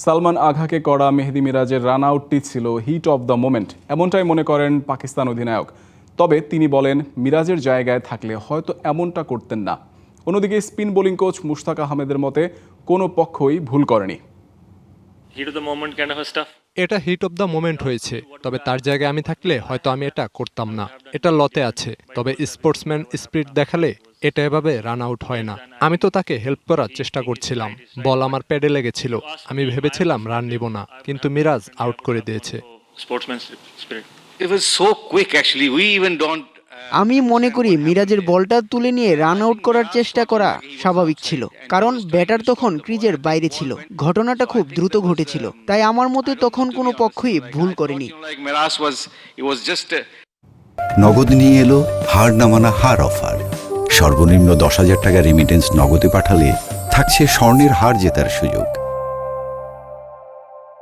সালমান আঘাকে করা মেহেদী মিরাজের রান আউটটি ছিল হিট অব দ্য মোমেন্ট, এমনটাই মনে করেন পাকিস্তান অধিনায়ক। তবে তিনি বলেন, মিরাজের জায়গায় থাকলে হয়তো এমনটা করতেন না। অন্যদিকে স্পিন বোলিং কোচ মুশতাক আহমেদের মতে কোনো পক্ষই ভুল করেনি। এটা হিট অব দ্য মোমেন্ট হয়েছে, তবে তার জায়গায় আমি থাকলে হয়তো আমি এটা করতাম না। এটা লতে আছে, তবে স্পোর্টসম্যান স্পিরিট দেখালে এটা এভাবে রান আউট হয় না। আমি তো তাকে হেল্প করার চেষ্টা করছিলাম, বল আমার প্যাডে লেগেছিল, আমি ভেবেছিলাম রান নিব না, কিন্তু মিরাজ আউট করে দিয়েছে। আমি মনে করি মিরাজের বলটা তুলে নিয়ে রান আউট করার চেষ্টা করা স্বাভাবিক ছিল, কারণ ব্যাটার তখন ক্রিজের বাইরে ছিল। ঘটনাটা খুব দ্রুত ঘটেছিল, তাই আমার মতে তখন কোনো পক্ষই ভুল করেনি। নগদ নিয়ে এলো হার না মানা হার অফার। সর্বনিম্ন 10,000 টাকা রেমিটেন্স নগদে পাঠালে থাকছে স্বর্ণের হার জেতার সুযোগ।